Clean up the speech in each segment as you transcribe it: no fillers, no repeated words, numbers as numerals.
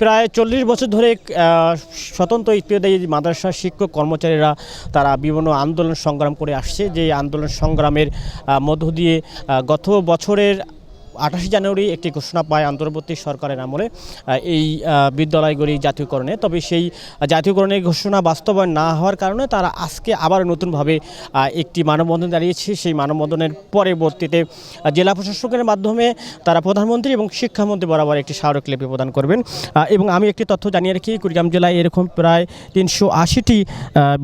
প্রায় 40 বছর ধরে স্বতন্ত্র ইত্তেদায়ী মাদ্রাসার শিক্ষক কর্মচারীরা তারা বিভিন্ন আন্দোলন সংগ্রাম করে আসছে। যে আন্দোলন সংগ্রামের মধ্য দিয়ে গত বছরের 28 জানুয়ারি একটি ঘোষণা পায় অন্তর্বর্তী সরকারের আমলে এই বিদ্যালয়গুলি জাতীয়করণে। তবে সেই জাতীয়করণের ঘোষণা বাস্তবায়ন না হওয়ার কারণে তারা আজকে আবার নতুনভাবে একটি মানববন্ধন দাঁড়িয়েছে। সেই মানববন্ধনের পরবর্তীতে জেলা প্রশাসকের মাধ্যমে তারা প্রধানমন্ত্রী এবং শিক্ষামন্ত্রী বরাবর একটি স্মারকলিপি প্রদান করবেন। এবং আমি একটি তথ্য জানিয়ে রাখি, কুড়িগ্রাম জেলায় এরকম প্রায় 380টি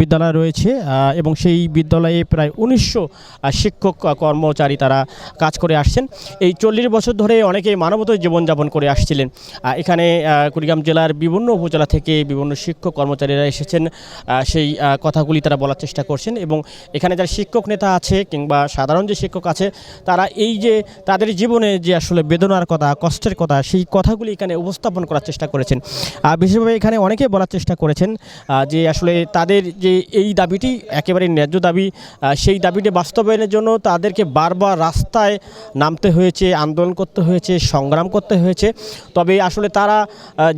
বিদ্যালয় রয়েছে এবং সেই বিদ্যালয়ে প্রায় 1900 শিক্ষক কর্মচারী তারা কাজ করে আসছেন। এই 40 বছর ধরে অনেকে মানবতার জীবনযাপন করে আসছিলেন। এখানে কুড়িগ্রাম জেলার বিভিন্ন উপজেলা থেকে বিভিন্ন শিক্ষক কর্মচারীরা এসেছেন, সেই কথাগুলি তারা বলার চেষ্টা করছেন। এবং এখানে যারা শিক্ষক নেতা আছে কিংবা সাধারণ যে শিক্ষক আছে তারা এই যে তাদের জীবনে যে আসলে বেদনার কথা, কষ্টের কথা, সেই কথাগুলি এখানে উপস্থাপন করার চেষ্টা করেছেন। বিশেষভাবে এখানে অনেকে বলার চেষ্টা করেছেন যে আসলে তাদের যে এই দাবিটি একেবারে ন্যায্য দাবি, সেই দাবিটি বাস্তবায়নের জন্য তাদেরকে বারবার রাস্তায় নামতে হয়েছে, আন্দোলন করতে হয়েছে, সংগ্রাম করতে হয়েছে। তবে আসলে তারা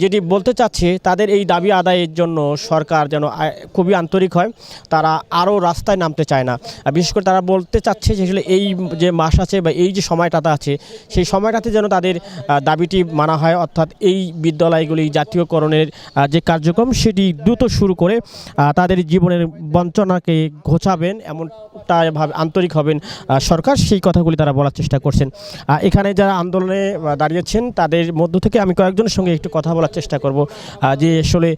যেটি বলতে চাচ্ছে তাদের এই দাবি আদায়ের জন্য সরকার যেন খুবই আন্তরিক হয়, তারা আরও রাস্তায় নামতে চায় না। বিশেষ করে তারা বলতে চাচ্ছে যে আসলে এই যে মাস আছে বা এই যে সময়টাতে আছে সেই সময়টাতে যেন তাদের দাবিটি মানা হয়, অর্থাৎ এই বিদ্যালয়গুলি জাতীয়করণের যে কার্যক্রম সেটি দ্রুত শুরু করে তাদের জীবনের বঞ্চনাকে ঘোচাবেন এমনটাই ভাবে আন্তরিক হবেন সরকার, সেই কথাগুলি তারা বলার চেষ্টা করছেন। এখানে যারা আন্দোলনে দাঁড়িয়েছেন তাদের মধ্য থেকে আমি কয়েকজনের সঙ্গে একটু কথা বলার চেষ্টা করব যে আসলে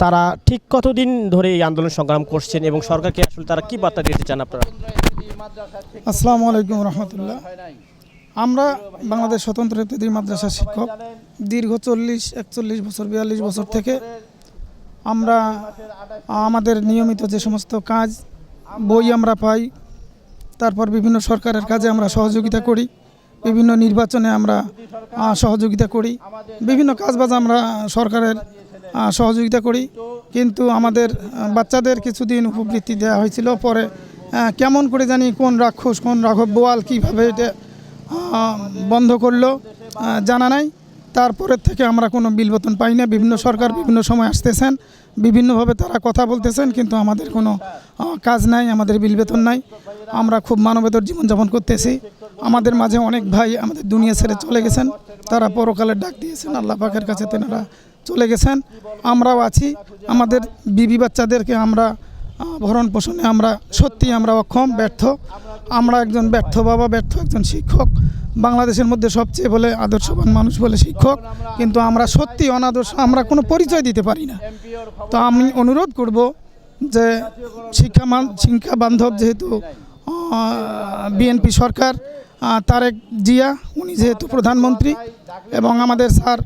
তারা ঠিক কতদিন ধরে এই আন্দোলন সংগ্রাম করছেন এবং সরকারকে আসলে তারা কি বার্তা দিতে চান আপনারা? আসসালামু আলাইকুম রহমতুল্লাহ। আমরা বাংলাদেশ স্বতন্ত্র ইত্তেদায়ী মাদ্রাসার শিক্ষক দীর্ঘ 40-41 বছর 42 বছর থেকে আমরা আমাদের নিয়মিত যে সমস্ত কাজ বই আমরা পাই, তারপর বিভিন্ন সরকারের কাজে আমরা সহযোগিতা করি, বিভিন্ন নির্বাচনে আমরা সহযোগিতা করি, বিভিন্ন কাজবাজ আমরা সরকারের সহযোগিতা করি। কিন্তু আমাদের বাচ্চাদের কিছুদিন উপবৃত্তি দেওয়া হয়েছিল, পরে কেমন করে জানি কোন রাক্ষস কোন রাঘব বোয়াল কীভাবে এটা বন্ধ করলো জানা নাই। তারপরের থেকে আমরা কোনো বিল বেতন পাই না। বিভিন্ন সরকার বিভিন্ন সময় আসতেছেন, বিভিন্নভাবে তারা কথা বলতেছেন, কিন্তু আমাদের কোনো কাজ নাই, আমাদের বিল বেতন নাই। আমরা খুব মানবেতর জীবনযাপন করতেছি। আমাদের মাঝে অনেক ভাই আমাদের দুনিয়া ছেড়ে চলে গেছেন, তারা পরকালের ডাক দিয়েছেন, আল্লাহ পাকের কাছে তেনারা চলে গেছেন। আমরাও আছি, আমাদের বিবি বাচ্চাদেরকে আমরা ভরণ পোষণে আমরা সত্যি আমরা অক্ষম, ব্যর্থ। আমরা একজন ব্যর্থ বাবা, ব্যর্থ একজন শিক্ষক। বাংলাদেশের মধ্যে সবচেয়ে বলে আদর্শবান মানুষ বলে শিক্ষক, কিন্তু আমরা সত্যি অনাদর্শ, আমরা কোনো পরিচয় দিতে পারি না। তো আমি অনুরোধ করব যে শিক্ষা বান্ধব যেহেতু বিএনপি সরকার, তারেক জিয়া উনি যেহেতু প্রধানমন্ত্রী এবং আমাদের স্যার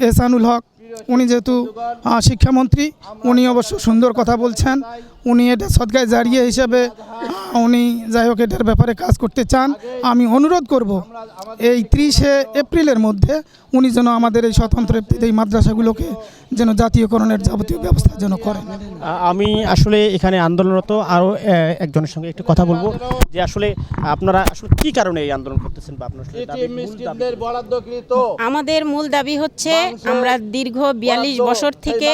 এহসানুল হক উনি যেহেতু শিক্ষামন্ত্রী, উনি অবশ্য সুন্দর কথা বলছেন, উনি এটা সদকায়ে জারিয়া হিসাবে উনি যাই হোক এটার ব্যাপারে কাজ করতে চান। আমি অনুরোধ করব এই 30 এপ্রিলের মধ্যে উনি যেন আমাদের এই স্বতন্ত্র এই মাদ্রাসাগুলোকে যেন জাতীয়করণের যাবতীয় ব্যবস্থা যেন করেন। আমি আসলে এখানে আন্দোলনরত আরও একজনের সঙ্গে একটু কথা বলবো যে আসলে আপনারা আসলে কী কারণে এই আন্দোলন করতেছেন বা আপনার আমাদের মূল দাবি হচ্ছে আমরা দীর্ঘ 42 বছর থেকে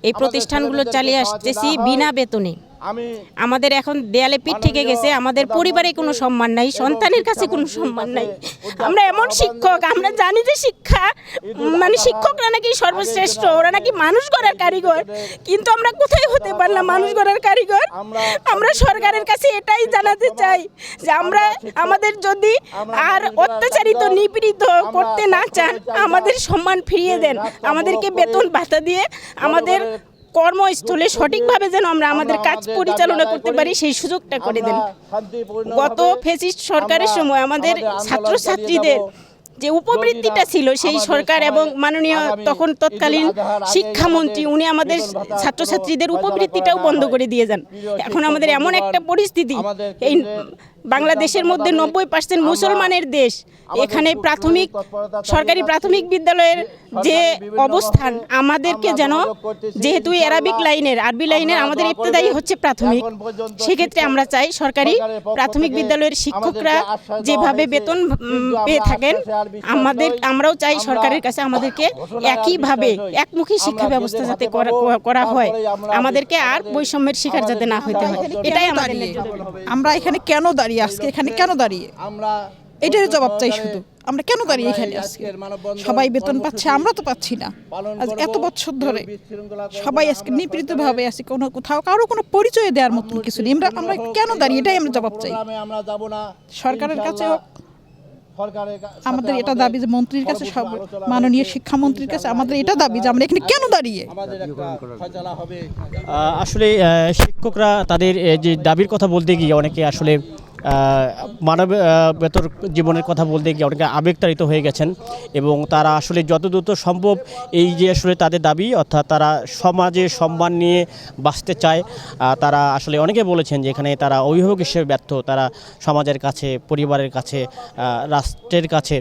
এই প্রতিষ্ঠানগুলো চালিয়ে আসতেছি বিনা বেতনে। আমাদের এখন দেয়ালে পিঠ থেকে গেছে, আমাদের পরিবারে কোনো সম্মান নাই, সন্তানের কাছে কোনো সম্মান নাই। আমরা এমন শিক্ষক, আমরা জানি যে শিক্ষা মানে শিক্ষকরা নাকি সর্বশ্রেষ্ঠ, ওরা নাকি মানুষ গড়ার কারিগর, কিন্তু আমরা কোথায় হতে পারলাম মানুষ গড়ার কারিগর? আমরা সরকারের কাছে এটাই জানাতে চাই যে আমরা আমাদের যদি আর অত্যাচারিত নিপীড়িত করতে না চান, আমাদের সম্মান ফিরিয়ে দেন, আমাদেরকে বেতন ভাতা দিয়ে আমাদের কর্মস্থলে সঠিকভাবে যেন আমরা আমাদের কাজ পরিচালনা করতে পারি সেই সুযোগটা করে দেন। গত ফ্যাসিস্ট সরকারের সময় আমাদের ছাত্রছাত্রীদের যে উপবৃত্তিটা ছিল সেই সরকার এবং মাননীয় তখন তৎকালীন শিক্ষামন্ত্রী উনি আমাদের ছাত্রছাত্রীদের উপবৃত্তিটাও বন্ধ করে দিয়ে যান। এখন আমাদের এমন একটা পরিস্থিতি, এই বাংলাদেশের মধ্যে 90% মুসলমানের দেশ। এখানে সরকারি প্রাথমিক বিদ্যালয়ের যে অবস্থান, আমাদেরকে যেন, যেহেতু আরবি লাইনের আমাদের ইবতেদায়ী হচ্ছে প্রাথমিক, সেক্ষেত্রে আমরা চাই সরকারি প্রাথমিক বিদ্যালয়ের শিক্ষকরা যেভাবে বেতন পেয়ে থাকেন, আমরাও চাই সরকারের কাছে আমাদেরকে একইভাবে একমুখী শিক্ষা ব্যবস্থা যাতে করা হয়, আমাদেরকে আর বৈষম্যের শিকার যাতে না হইতে হয়, এটাই আমাদের ন্যায্য দাবি। আমরা এখানে কেন দাঁড়িয়ে, আজকে এখানে কেন দাঁড়িয়ে, এটার জবাব চাই শুধু। আমরা কেন দাঁড়িয়ে এখানে আজকে? সবাই বেতন পাচ্ছে, আমরা তো পাচ্ছি না। আজ এত বছর ধরে সবাই আজকে নিপীড়িতভাবে আছি, কোথাও কারো কোনো পরিচয় দেওয়ার মতন কিছু নেই। আমরা কেন দাঁড়িয়ে, এটাই আমরা জবাব চাই সরকারের কাছে হোক। আমাদের এটা দাবি যে মন্ত্রীর কাছে, সব মাননীয় শিক্ষামন্ত্রীর কাছে আমাদের এটা দাবি যে আমরা এখানে কেন দাঁড়িয়ে। আসলে শিক্ষকরা তাদের যে দাবির কথা বলতে গিয়ে অনেকে আসলে মানবেতর জীবনের কথা বলতে গিয়ে অনেকে আবেগতাড়িত হয়ে গেছেন, এবং তারা আসলে যত দ্রুত সম্ভব এই যে আসলে তাদের দাবি, অর্থাৎ তারা সমাজে সম্মান নিয়ে বাঁচতে চায়। তারা আসলে অনেকে বলেছেন যে এখানে তারা অভিভাবক হিসেবে ব্যর্থ, তারা সমাজের কাছে, পরিবারের কাছে, রাষ্ট্রের কাছে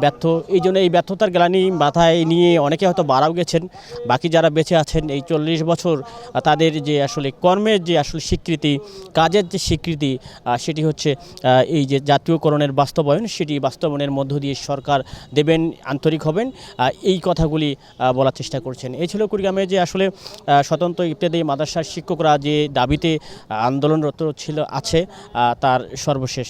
ব্যর্থ। এই জন্য এই ব্যর্থতার গ্লানি মাথায় নিয়ে অনেকে হয়তো মারাও গেছেন। বাকি যারা বেঁচে আছেন এই 40 বছর তাদের যে আসলে কর্মের যে আসলে স্বীকৃতি, কাজের যে স্বীকৃতি, সেটি হচ্ছে এই যে জাতীয়করণের বাস্তবায়ন, সেটি বাস্তবায়নের মধ্য দিয়ে সরকার দেবেন, আন্তরিক হবেন, এই কথাগুলি বলার চেষ্টা করছেন। এই ছিল কুড়িগ্রামে যে আসলে স্বতন্ত্র ইবতেদায়ী মাদ্রাসার শিক্ষকরা যে দাবিতে আন্দোলনরত আছে তার সর্বশেষ।